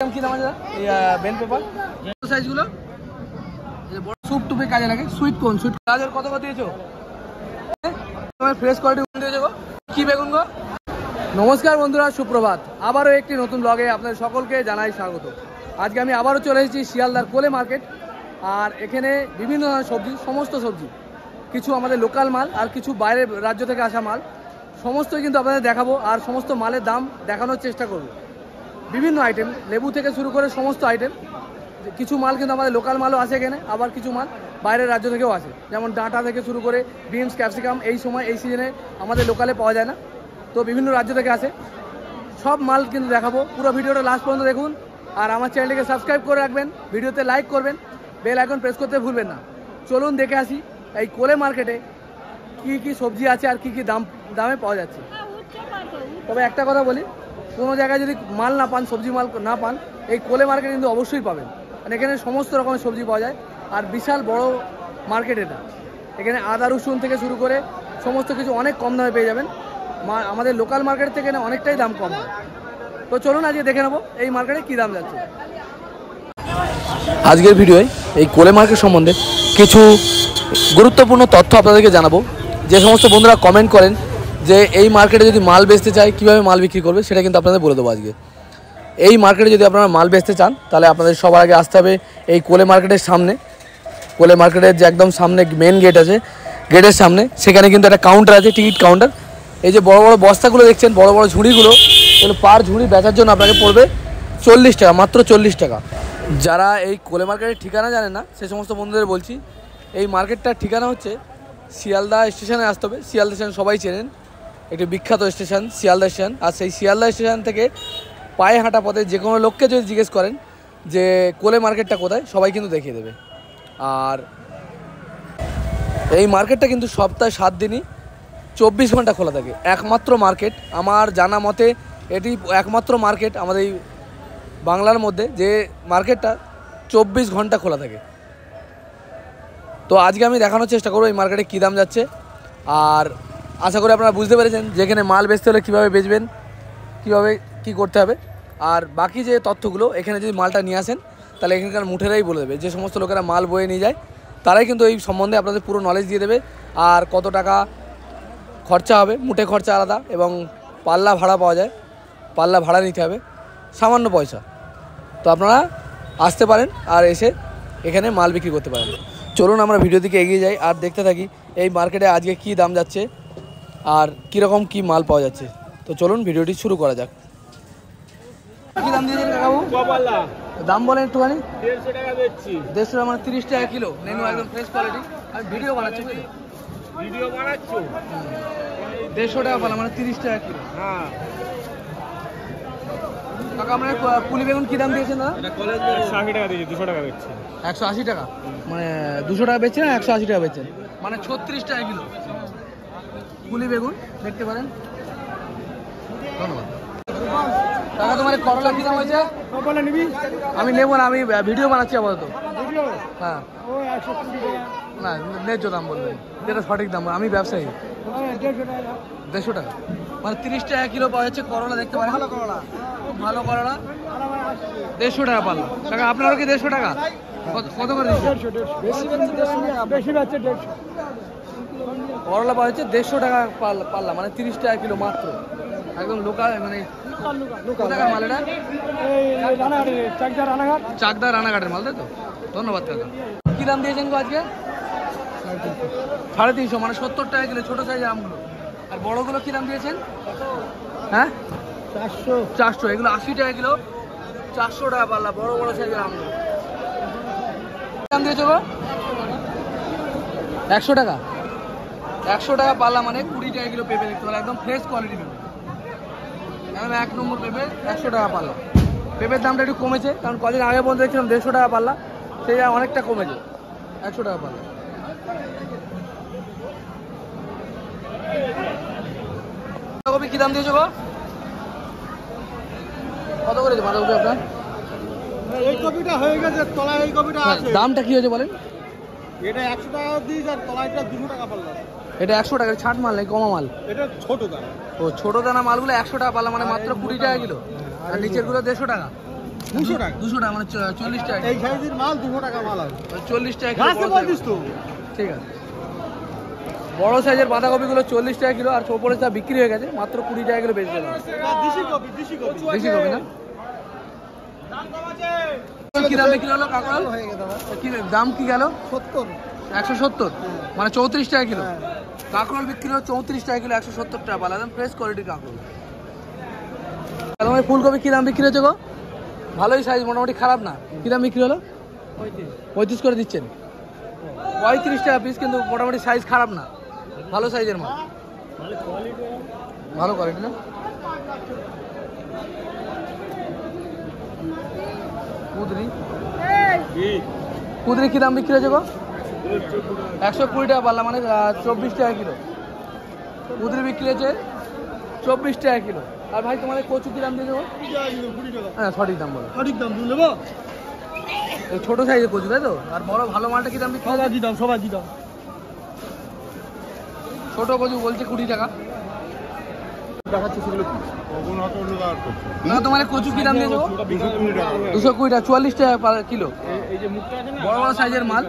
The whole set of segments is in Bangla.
কি দাম আছে বেল পেপার সাইজগুলো স্যুপ টুপে কাজে লাগে সুইট কোন সুইট গাজর কত করে দিয়েছো ফ্রেশ কোয়ালিটি দিয়েছো গো কি বেগুন গো নমস্কার বন্ধুরা সুপ্রভাত আবারও একটি নতুন ব্লগে আপনাদের সকলকে জানাই স্বাগত আজকে আমি আবারও চলে এসেছি শিয়ালদার কোলে মার্কেট আর এখানে বিভিন্ন ধরনের সবজি সমস্ত সবজি কিছু আমাদের লোকাল মাল আর কিছু বাইরের রাজ্য থেকে আসা মাল সমস্তই কিন্তু আপনাদের দেখাবো আর সমস্ত মালের দাম দেখানোর চেষ্টা করব বিভিন্ন আইটেম লেবু থেকে শুরু করে সমস্ত আইটেম কিছু মাল কিন্তু আমাদের লোকাল মালও আসে এখানে আবার কিছু মাল বাইরের রাজ্য থেকেও আসে যেমন ডাঁটা থেকে শুরু করে বিনস ক্যাপসিকাম এই সময় এই সিজনে আমাদের লোকালে পাওয়া যায় না তো বিভিন্ন রাজ্য থেকে আসে সব মাল কিন্তু দেখাবো পুরো ভিডিওটা লাস্ট পর্যন্ত দেখুন আর আমার চ্যানেলটিকে সাবস্ক্রাইব করে রাখবেন ভিডিওতে লাইক করবেন বেল আইকন প্রেস করতে ভুলবেন না চলুন দেখে আসি এই কোলে মার্কেটে কি সবজি আছে আর কি দামে পাওয়া যাচ্ছে তবে একটা কথা বলি কোনো জায়গায় যদি মাল না পান সবজি মাল না পান এই কোলে মার্কেট কিন্তু অবশ্যই পাবেন কারণ এখানে সমস্ত রকমের সবজি পাওয়া যায় আর বিশাল বড় মার্কেট এটা এখানে আদা রসুন থেকে শুরু করে সমস্ত কিছু অনেক কম দামে পেয়ে যাবেন আমাদের লোকাল মার্কেট থেকে অনেকটাই দাম কম হয় তো চলুন আজকে দেখে নেবো এই মার্কেটে কী দাম যাচ্ছে আজকের ভিডিওয় এই কোলে মার্কেট সম্বন্ধে কিছু গুরুত্বপূর্ণ তথ্য আপনাদেরকে জানাবো যে সমস্ত বন্ধুরা কমেন্ট করেন যে এই মার্কেটে যদি মাল বেচতে চায় কীভাবে মাল বিক্রি করবে সেটা কিন্তু আপনাদের বলে দেবো আজকে এই মার্কেটে যদি আপনারা মাল বেচতে চান তাহলে আপনাদের সবার আগে আসতে হবে এই কোলে মার্কেটের সামনে কোলে মার্কেটের যে একদম সামনে মেন গেট আছে গেটের সামনে সেখানে কিন্তু একটা কাউন্টার আছে টিকিট কাউন্টার এই যে বড় বড় বস্তাগুলো দেখছেন বড় বড় ঝুড়িগুলো এগুলো পার ঝুড়ি বেচার জন্য আপনাকে পড়বে 40 টাকা মাত্র 40 টাকা যারা এই কোলে মার্কেটের ঠিকানা জানেন না সে সমস্ত বন্ধুদের বলছি এই মার্কেটটার ঠিকানা হচ্ছে শিয়ালদা স্টেশনে আসতে হবে শিয়ালদা স্টেশন সবাই চেনেন একটি বিখ্যাত স্টেশন শিয়ালদা স্টেশন আর সেই শিয়ালদা স্টেশন থেকে পায়ে হাঁটা পথে যে কোনো লোককে যদি জিজ্ঞেস করেন যে কোলে মার্কেটটা কোথায় সবাই কিন্তু দেখিয়ে দেবে আর এই মার্কেটটা কিন্তু সপ্তাহে 7 দিনই 24 ঘন্টা খোলা থাকে একমাত্র মার্কেট আমার জানা মতে এটি একমাত্র মার্কেট আমাদের এই বাংলার মধ্যে যে মার্কেটটা 24 ঘন্টা খোলা থাকে তো আজকে আমি দেখানোর চেষ্টা করবো এই মার্কেটে কী দাম যাচ্ছে আর আশা করি আপনারা বুঝতে পেরেছেন যেখানে মাল বেচতে হলে কীভাবে বেচবেন কীভাবে কী করতে হবে আর বাকি যে তথ্যগুলো এখানে যদি মালটা নিয়ে আসেন তাহলে এখানকার মুঠেরাই বলে দেবে যে সমস্ত লোকেরা মাল বয়ে নিয়ে যায় তারাই কিন্তু এই সম্বন্ধে আপনাদের পুরো নলেজ দিয়ে দেবে আর কত টাকা খরচা হবে মুঠে খরচা আলাদা এবং পাল্লা ভাড়া পাওয়া যায় পাল্লা ভাড়া নিতে হবে সামান্য পয়সা তো আপনারা আসতে পারেন আর এসে এখানে মাল বিক্রি করতে পারেন চলুন আমরা ভিডিও দিকে এগিয়ে যাই আর দেখতে থাকি এই মার্কেটে আজকে কী দাম যাচ্ছে আর কীরকম কী মাল পাওয়া যাচ্ছে তো চলুন ভিডিওটি শুরু করা যাক কী দাম দিয়েছেন কাকাবু দাম বলেন একটুখানি 150 টাকা দিচ্ছি 150 টাকা মানে 30 টাকা কিলো নেনু একদম ফ্রেশ কোয়ালিটি আমি ভিডিও বানাচ্ছি ভিডিও বানাচ্ছো 150 টাকা পালা মানে 30 টাকা কিলো হ্যাঁ কাকা আপনার পুলি বেগুন কী দাম দিয়েছেন দাদা এটা কলেজ 180 টাকা দিয়েছি 200 টাকা দিচ্ছি 180 টাকা মানে 200 টাকা বেচছেন না 180 টাকা বেচছেন মানে 36 টাকা কিলো পুলি বেগুন দেখতে পারেন ধন্যবাদ টাকা তোমার করলা কী দাম হয়েছে আমি নেবো না আমি ভিডিও বানাচ্ছি আপাতত হ্যাঁ না ন্যায্য দাম বলবেন যেটা সঠিক দাম আমি ব্যবসায়ী 150 টাকা মানে 30 টাকা কিলো পাওয়া যাচ্ছে করলা দেখতে পারেন ভালো করলা 150 টাকা পাল্লা টাকা আপনারও কি 150 টাকা কত করে করলা পাওয়া যাচ্ছে 150 টাকা পাল্লা মানে 30 টাকা কিলো মাত্র একদম লোকাল মানে মাল এটা চাকদা রানাঘাটের মাল তাই তো ধন্যবাদ কাকা কী দাম দিয়েছেন গো আজকে 350 মানে 70 টাকা কিলো ছোটো সাইজের আমগুলো আর বড়গুলো কী দাম দিয়েছেন হ্যাঁ 400 এগুলো 80 টাকা কিলো 400 টাকা পাল্লা বড় বড় সাইজের আমগুলো দাম দিয়েছো গো 100 টাকা 100 টাকা পাল্লা মানে 20 টাকা কিলো পেঁপে দেখতে পারো একদম ফ্রেশ কোয়ালিটি পেঁপে এখন 1 নম্বর পেঁপে 100 টাকা পাল্লা পেঁপের দামটা একটু কমেছে কারণ কদিন আগে পর্যন্ত দেখছিলাম 150 টাকা পাল্লা সেই অনেকটা কমেছে 100 টাকা পাল্লা বাঁধাকপি কী দাম দিয়েছো গো কত করেছে বাঁধাকপি আপনার এই কপিটা হয়ে গেছে তলায় এই কপিটা আছে দামটা কি হয়েছে বলেন এটা 100 টাকা দিই আর তলায়টা 200 টাকা পাল্লা এটা 100 টাকা ছাট মাল নেই কমা মাল এটা ছোট দানা ও ছোট দানা মালগুলো 100 টাকা পাল্লা মানে মাত্র 20 টাকা কিলো আর নিচের গুলো 150 টাকা 200 টাকা 200 টাকা মানে 40 টাকা এই সাইজের মাল 200 টাকা মাল আছে 40 টাকা গাছে কিলো বলতিস তো ঠিক আছে বড় সাইজের বাঁধাকপিগুলো 40 টাকা কিলো আর ওপরে যা বিক্রি হয়ে গেছে মাত্র 20 টাকা কিলো বেচে দেবে দেশি কপি দেশি কপি বেশি কপি না কি দাম বিক্রি হলো কাঁকড়াল হয়ে গেছে দাদা কি দাম কি গেল 70 170 মানে 34 টাকা কিলো হ্যাঁ। কাঁকড়াল বিক্রি হলো 34 টাকা কিলো 170 টাকা পালা একদম ফ্রেশ কোয়ালিটির কাঁকড়াল তোমার ফুলকপি কি দাম বিক্রি হচ্ছে গো ভালোই সাইজ মোটামুটি খারাপ না কি দাম বিক্রি হলো 35 করে দিচ্ছেন 35 টাকা পিস কিন্তু মোটামুটি সাইজ খারাপ না ভালো সাইজের মাল ভালো কোয়ালিটি না কুদরি কুদরি কি দাম বিক্রি হচ্ছে গো 120 টাকা পাল্লা মানে 24 টাকা কিলো কুদরি বিক্রি হচ্ছে 24 টাকা কিলো আর ভাই তোমাদের কচু কি দাম দিয়ে দেবো 20 টাকা কিলো 20 টাকা হ্যাঁ সঠিক দাম বলো সঠিক দাম তুমি নেবো এই ছোট সাইজের কচু তাই তো আর বড় ভালো মালটা কি দাম বিক্রি সবাই দি দাম সবাই দি দাম ছোট কচু বলছে 20 টাকা দেখাচ্ছি সেগুলো কি না তোমার কচু কি দাম দিয়ে দেবো 220 টাকা 220 টাকা 44 টাকা কিলো এই যে মুখটা আছে না বড় বড় সাইজের মাল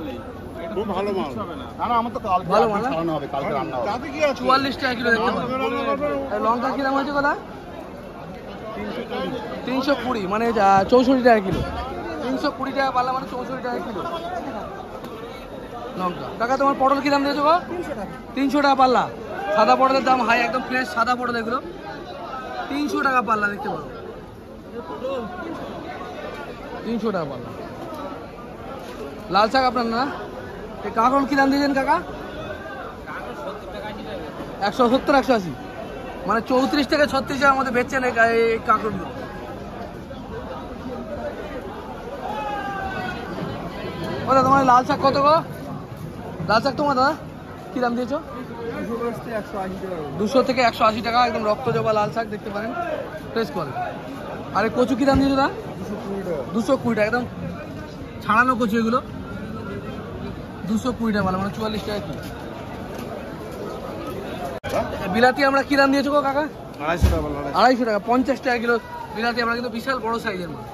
খুব ভালো মাল না না আমার তো কালকে ভালো মাল না? খাওয়ানো হবে কালকে রান্না হবে তাতে কি আছে 44 টাকা কিলো দেখতে পাচ্ছি আর লঙ্কা কি দাম হয়েছে কথা 320 মানে 64 টাকা কিলো 320 টাকা পাল্লা মানে 64 টাকা কিলো লঙ্কা কাকা তোমার পটল কি দাম দিয়েছো গো 300 টাকা পাল্লা সাদা পটলের দাম হাই একদম ফ্রেশ সাদা পটল এগুলো 300 টাকা পাল্লা দেখতে পারো 300 টাকা পাল্লা লাল শাক আপনার না এই কাঁকড় কি দাম দিয়েছেন কাকা 170 180 মানে 34 থেকে 36 টাকার মধ্যে বেচছেন এই কাঁকড়গুলো ওটা তোমার লাল শাক কত গো লাল শাক তোমার দাদা কি দাম দিয়েছো 200 থেকে 180 টাকা একদম রক্ত জবা লাল শাক দেখতে পারেন ফ্রেশ করে আর এই কচু কি দাম দিয়েছো দাদা 220 টাকা একদম ছাড়ানো কচু এগুলো 220 টাকা ভালো মানে 44 টাকা কিলো বিলাতি আমরা কি দাম দিয়েছো গো কাকা 250 টাকা 50 টাকা কিলো বিলাতি আমরা কিন্তু বিশাল বড় সাইজের মাল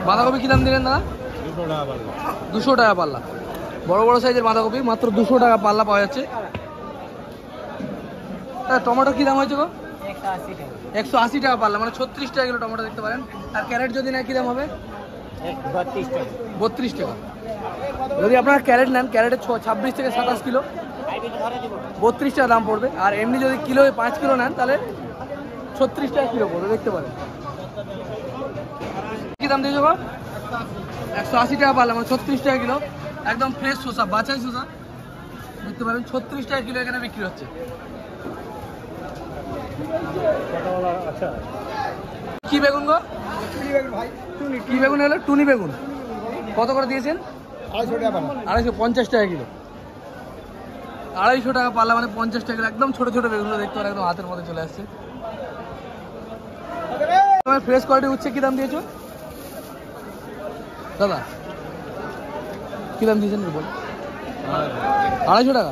বাঁধাকপি কি দাম দিলেন দাদা 200 টাকা পাল্লা বড় বড় সাইজের বাঁধাকপি মাত্র 200 টাকা পাল্লা পাওয়া যাচ্ছে টমেটো কি দাম হয়েছে গো 180 টাকা পাল্লা মানে 36 টাকা কিলো টমেটো দেখতে পারেন আর ক্যারেট যদি নেয় কি দাম হবে 32 টাকা যদি আপনারা ক্যারেট নেন ক্যারেটে 26 থেকে 27 কিলো 32 টাকা দাম পড়বে আর এমনি যদি কিলো 5 কিলো নেন তাহলে 36 টাকা কিলো পড়বে দেখতে পারেন কি দাম দিয়েছো গো 180 টাকা পাল্লা মানে 36 টাকা কিলো একদম ফ্রেশ শসা বাছাই শসা দেখতে পারেন 36 টাকা কিলো এখানে বিক্রি হচ্ছে কি বেগুন গো কি বেগুন হলো টুনি বেগুন কত করে দিয়েছেন 250 টাকা কিলো 250 টাকা পাল্লা মানে 50 টাকা একদম ছোট ছোট বেগুনগুলো দেখতে পারেন একদম হাতের মধ্যে চলে আসছে তোমার ফ্রেশ কোয়ালিটি উচ্ছে কি দাম দিয়েছো দাদা কি দাম দিয়েছেন বল 250 টাকা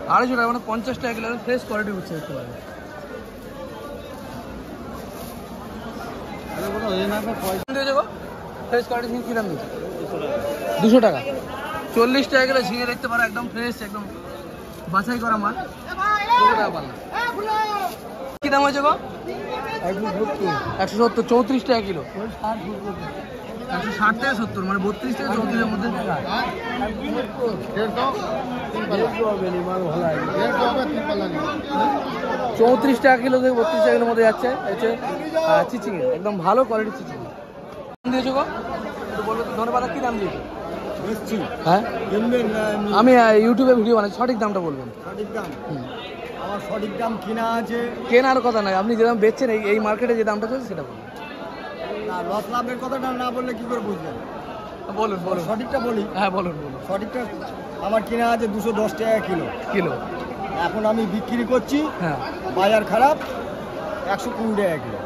250 টাকা মানে 50 টাকা কিলো ফ্রেশ কোয়ালিটি উচ্ছে দেখতে পারেন ফ্রেশ কোয়ালিটি ঝিঙে কি দাম দিয়েছে 200 টাকা 40 টাকা কিলো ঝিঙে দেখতে পারো একদম ফ্রেশ একদম বাছাই করা মাল 200 টাকা পাল্লা কি দাম হয়েছে গো 170 34 টাকা কিলো 160 থেকে 70 মানে 32 থেকে 34 এর মধ্যে 34 টাকা কিলো থেকে 32 টাকা কিলোর মধ্যে যাচ্ছে হচ্ছে চিচিঙে একদম ভালো কোয়ালিটির চিচিঙে দাম দিয়েছো গো বলবো ধন্যবাদ কি দাম দিয়েছো হ্যাঁ আমি ইউটিউবে ভিডিও বানাচ্ছি সঠিক দামটা বলবেন সঠিক দাম আমার সঠিক দাম কিনা আছে কেনার কথা নয় আপনি যে দাম বেচছেন এই মার্কেটে যে দামটা চলছে সেটা বলুন না লস লাভের কথাটা না বললে কি করে বুঝবেন বলুন বলুন সঠিকটা বলি হ্যাঁ বলুন বলুন সঠিকটা আমার কিনা আছে 210 টাকা কিলো কিলো এখন আমি বিক্রি করছি হ্যাঁ বাজার খারাপ 120 টাকা কিলো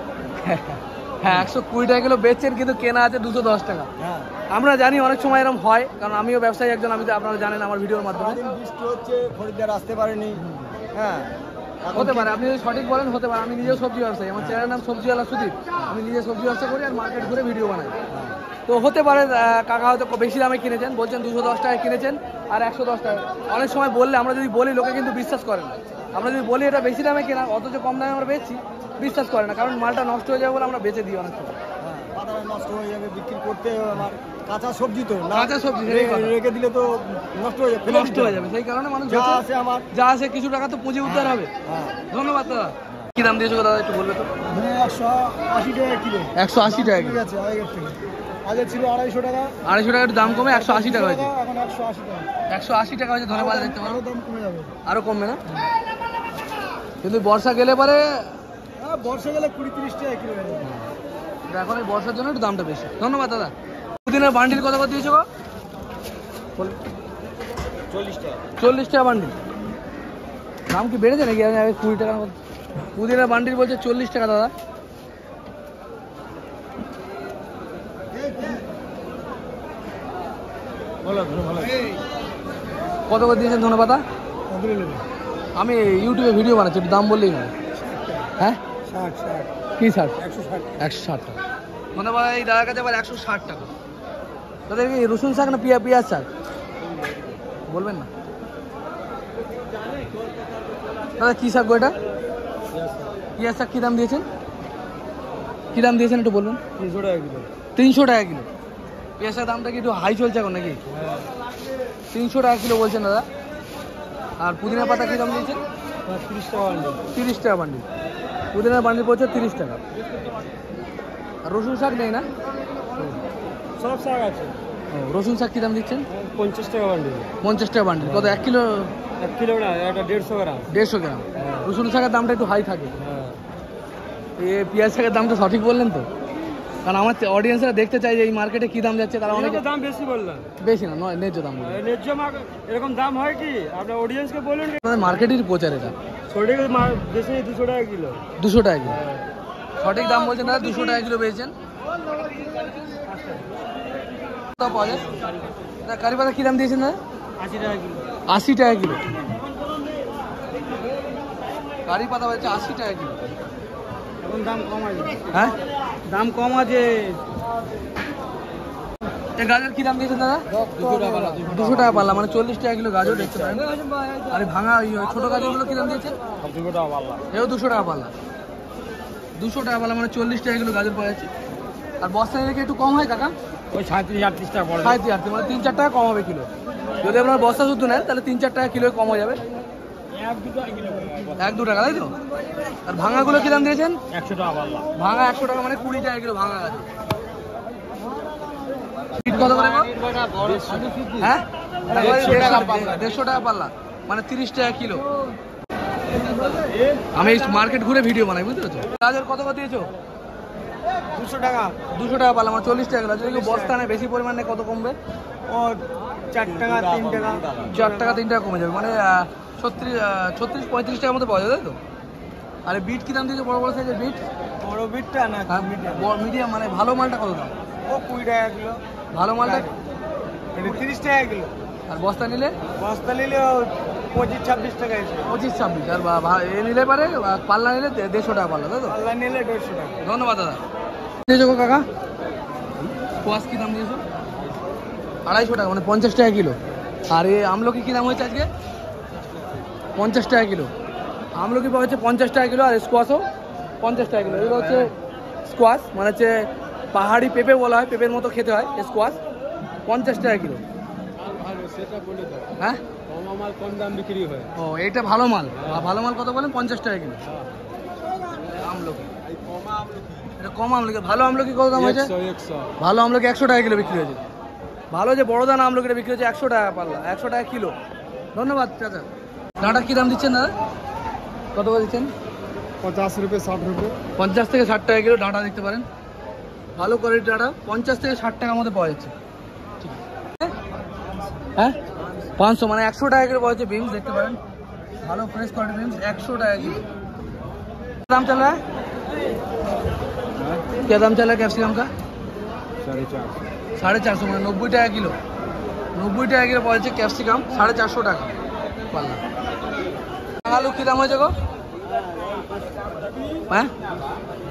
হ্যাঁ 120 টাকা কিলো বেচছেন কিন্তু কেনা আছে 210 টাকা হ্যাঁ আমরা জানি অনেক সময় এরকম হয় কারণ আমিও ব্যবসায়ী একজন আমি তো আপনারা জানেন আমার ভিডিওর মাধ্যমে সারাদিন বৃষ্টি হচ্ছে খরিদ্দার আসতে পারেনি হ্যাঁ হতে পারে, আপনি যদি সঠিক বলেন হতে পারে। আমি নিজেও সবজি ব্যবসায়ী, আমার চ্যানেলের নাম সবজিওয়ালা সুদীপ। আমি নিজে সবজি ব্যবসা করি আর মার্কেট ঘুরে ভিডিও বানাই। তো হতে পারে কাকা হয়তো বেশি দামে কিনেছেন, বলছেন 210 টাকায় কিনেছেন আর 110 টাকা। অনেক সময় বললে, আমরা যদি বলি লোকে কিন্তু বিশ্বাস করে না। আমরা যদি বলি এটা বেশি দামে কেনা, অথচ কম দামে আমরা বেচছি, বিশ্বাস করে না, কারণ মালটা নষ্ট হয়ে যাবে বলে আমরা বেচে দিই অনেক সময়। বাজারে নষ্ট হয়ে যাবে, বিক্রি করতে আমার কাঁচা সবজি তো কাঁচা সবজি সেটাই কথা। রেখে দিলে তো নষ্ট হয়ে যাবে, নষ্ট হয়ে যাবে, সেই কারণে মানুষ যা বেচে। আছে আমার যা আছে কিছু টাকা তো পুঁজি উদ্ধার হবে। হ্যাঁ। ধন্যবাদ দাদা। কি দাম দিয়েছো দাদা একটু বলবে তো? 180 টাকা কিলো। 180 টাকা কিলো। ঠিক আছে, আগের থেকে আগে ছিল 250 টাকা, 250 টাকার দাম কমে 180 টাকা হয়েছে। এখন 180 টাকা। 180 টাকা হয়েছে ধন্যবাদ, দেখতে পারো আরো দাম কমে যাবে। আরো কমবে না? কিন্তু বর্ষা গেলে পরে, হ্যাঁ, বর্ষা গেলে 20-30 টাকা কিলো হয়ে যাবে। এখন এই বর্ষার জন্য একটু দামটা বেশি। ধন্যবাদ দাদা। দুদিনের বান্ডিল কত করে দিয়েছো গো? 40 টাকা। 40 টাকা বান্ডিল। দাম কি বেড়েছে নাকি? আমি আগে 20 টাকা মতো। পুদিনের বান্ডিল বলছে 40 টাকা দাদা। কত করে দিয়েছেন ধন্যবাদ? আমি ইউটিউবে ভিডিও বানাচ্ছি, একটু দাম বললেই না। হ্যাঁ 60 কি 60? 160 160 টাকা। ধন্যবাদ। এই দাদার কাছে আবার 160 টাকা। তাদের কি রসুন শাক না পেঁয়াজ শাক বলবেন না? দাদা কি শাক গো এটা? পেঁয়াজ শাক কি দাম দিয়েছেন? কি দাম দিয়েছেন একটু বলুন। 300 টাকা কিলো। 300 টাকা কিলো। পেঁয়াজ শাকের দামটা কি একটু হাই চলছে এখন নাকি? 300 টাকা কিলো বলছেন দাদা। আর পুদিনা পাতা কি দাম দিয়েছেন? 30 টাকা বান্ডিল। 30 টাকা বান্ডিল। পুদিনার বান্ডিল পড়ছে 30 টাকা। আর রসুন শাক নেই না? সব শাক আছে। ও, রসুন শাক কি দাম দিচ্ছেন? 50 টাকা বান্ডিল। 50 টাকা বান্ডিল। কত 1 কিলো? 1 কিলো না, এটা 150 গ্রাম। 150 গ্রাম। রসুন শাকের দামটা একটু হাই থাকে। হ্যাঁ। পেঁয়াজ শাকের দামটা সঠিক বললেন তো? কারণ আমার অডিয়েন্সরা দেখতে চাই যে এই মার্কেটে কি দাম যাচ্ছে। তারা অনেক দাম বেশি বললাম। বেশি না, নয় ন্যায্য দাম বলুন। ন্যায্য এরকম দাম হয় কি? আপনার অডিয়েন্সকে বলুন। আপনাদের মার্কেটের প্রচার এটা। সঠিক বেশি 200 টাকা কিলো। 200 টাকা কিলো। সঠিক দাম বলছেন দাদা, 200 টাকা কিলো পেয়েছেন। পাওয়া যায় কারি পাতা কি দাম দিয়েছেন দাদা? 80 টাকা কিলো। 80 টাকা কিলো। কারি পাতা বলছে 80 টাকা কিলো। এখন দাম কম আছে। হ্যাঁ, দাম কম আছে। গাজর কি দাম দিয়েছেন দাদা? 200 টাকা পাল্লা, মানে 40 টাকা কিলো গাজর দেখতে পারেন। আর ভাঙা ছোট গাজরগুলো কি দাম দিয়েছেন? 200 টাকা পাল্লা। এও 200 টাকা পাল্লা। 200 টাকা পাল্লা মানে 40 টাকা কিলো গাজর পাওয়া যাচ্ছে। আর বস্তা নিলে কি একটু কম হয় কাকা? ওই 37-38 টাকা পড়ে। 37, মানে 3-4 টাকা কম হবে কিলো। যদি আপনার বস্তা শুদ্ধ নেন তাহলে 3-4 টাকা কিলো কম হয়ে যাবে। 1-2 টাকা কিলো। 1-2 টাকা, তাই তো? আর ভাঙাগুলো কি দাম দিয়েছেন? 100 টাকা পাল্লা। ভাঙা 100 টাকা, মানে 20 টাকা কিলো ভাঙা আছে। বিট কত করে গো? হ্যাঁ, 150 টাকা পাল্লা, মানে 30 টাকা কিলো। আমি মার্কেট ঘুরে ভিডিও বানাই, বুঝতে পেরেছো? গাজর কত করে দিয়েছো? 200 টাকা। 200 টাকা পাল্লা, মানে 40 টাকা কিলো। যদি কেউ বস্তা নেয় বেশি পরিমাণে কত কমবে? ও 4 টাকা 3 টাকা। 4 টাকা 3 টাকা কমে যাবে, মানে 36-35 টাকার মতো পাওয়া যাবে, তাই তো? আর বিট কি দাম দিয়েছো? বড় বড় সাইজের বিট? বড় বিটটা না মিডিয়াম, মানে ভালো মালটা কত দাম? ও 20 টাকা কিলো। ভালো মালটা? এটা 30 টাকা কিলো। আর বস্তা নিলে? বস্তা নিলে 25-26 টাকা এসে। 25-26। আর এ নিলে পারে পাল্লা নিলে 150 টাকা পাল্লা, তাই তো? পাল্লা নিলে 150 টাকা। ধন্যবাদ দাদা। দিয়েছো গো কাকা? স্কোয়াশ কি দাম দিয়েছো? 250 টাকা, মানে 50 টাকা কিলো। আর এই আমলকি কি দাম হয়েছে আজকে? 50 টাকা কিলো। আমলকি পাওয়া হচ্ছে 50 টাকা কিলো। আর স্কোয়াশও 50 টাকা কিলো। এগুলো হচ্ছে স্কোয়াশ, মানে হচ্ছে পাহাড়ি পেঁপে বলা হয়, পেঁপের মতো খেতে হয় স্কোয়াশ। 50 টাকা কিলো। সেটা বলে দাও। হ্যাঁ, কম মাল কম দাম বিক্রি হয়। ও এইটা ভালো মাল। ভালো মাল কত বলেন? 50 টাকা কিলো। আমলকি এটা কম আমলকি। ভালো আমলকি কত দাম হয়েছে? 100। ভালো আমলকি 100 টাকা কিলো বিক্রি হয়েছে। ভালো যে বড় দানা আমলকিটা বিক্রি হচ্ছে 100 টাকা পাল্লা, 100 টাকা কিলো। ধন্যবাদ চাচা। ডাঁটা কি দাম দিচ্ছেন দাদা? কত করে দিচ্ছেন? 50 রুপিয়া 60 রুপিয়া। 50 থেকে 60 টাকা কিলো ডাঁটা দেখতে পারেন। ভালো কোয়ালিটির ডাঁটা 50 থেকে 60 টাকার মধ্যে পাওয়া যাচ্ছে। ঠিক আছে, হ্যাঁ 500, মানে 100 টাকা কিলো পাওয়া যাচ্ছে। বিনস দেখতে পারেন, ভালো ফ্রেশ কোয়ালিটি বিনস 100 টাকা किलो। दाम चल रहा है? क्या दाम चल रहा है कैप्सिकम का? 450, মানে 90 টাকা কিলো। 90 টাকা কিলো পাওয়া যাচ্ছে ক্যাপসিকাম, 450 টাকা পাল্লা। আলু কি দাম হয়েছে গো? হ্যাঁ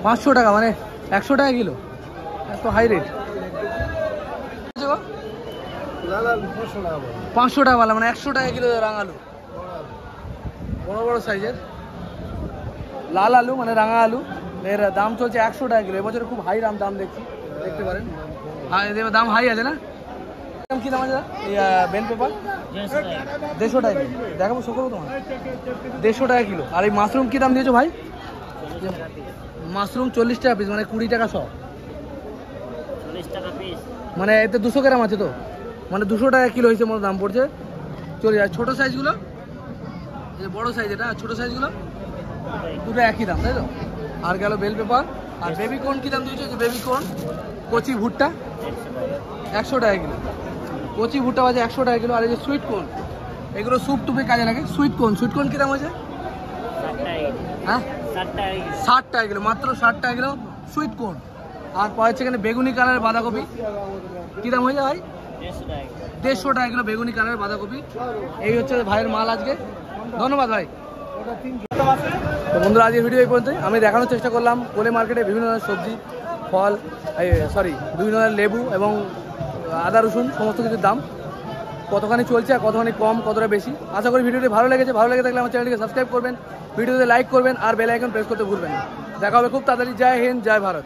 500 টাকা মানে 100 টাকা কিলো, এত হাই রেট। 500 টাকা वाला মানে 100 টাকা কিলো রাঙা আলু, বড় বড় সাইজের লাল আলু মানে রাঙা আলু, এর দাম চলছে 100 টাকা কিলো। এবছর খুব হাই দাম দেখছি, দেখতে পারেন। আর এদের দাম হাই আছে না? কি দাম আছে এই বেল পেপার? 150 টাকা কিলো। দেখাবো শো করবো তোমার, 150 টাকা কিলো। আর এই মাশরুম কি দাম দিয়েছো ভাই? মাশরুম 40 টাকা পিস মানে 20 টাকা শো, 40 টাকা পিস মানে এতে 200 গ্রাম আছে তো, মানে 200 টাকা কিলো হিসেবে মতো দাম পড়ছে। চলে যায় ছোটো সাইজগুলো, এই যে বড়ো সাইজ এটা, ছোটো সাইজগুলো দুটো একই দাম, তাই তো? আর গেল বেল পেপার। আর বেবি কর্ন কী দাম দিয়েছে? যে বেবি কর্ন কচি ভুট্টা 100 টাকা কিলো, কচি ভুট্টা বাজে 100 টাকা কিলো। আর এই যে সুইট কর্ন, এগুলো স্যুপ টুপে কাজে লাগে। সুইট কর্ন কী দাম আছে? 60 টাকা হ্যাঁ 60 টাকা কিলো, মাত্র 60 টাকা কিলো সুইট কর্ন। আর পাওয়া এখানে বেগুনি কালারের বাঁধাকপি, কী দাম হয়ে যায় ভাই? 150 টাকা কিলো বেগুনি কালারের বাঁধাকপি। এই হচ্ছে ভাইয়ের মাল আজকে। ধন্যবাদ ভাই। তো বন্ধুরা আজকের ভিডিও এই পর্যন্তই। আমি দেখানোর চেষ্টা করলাম কোলে মার্কেটে বিভিন্ন ধরনের সবজি, ফল, বিভিন্ন ধরনের লেবু এবং আদা রসুন সমস্ত কিছুর দাম কতখানি চলছে আর কতখানি কম, কতটা বেশি। আশা করি ভিডিওটি ভালো লেগেছে। ভালো লেগে থাকলে আমার চ্যানেলটিকে সাবস্ক্রাইব করবেন, ভিডিওতে লাইক করবেন আর বেল আইকন প্রেস করতে ভুলবেন না। দেখা হবে খুব তাড়াতাড়ি। জয় হিন্দ, জয় ভারত।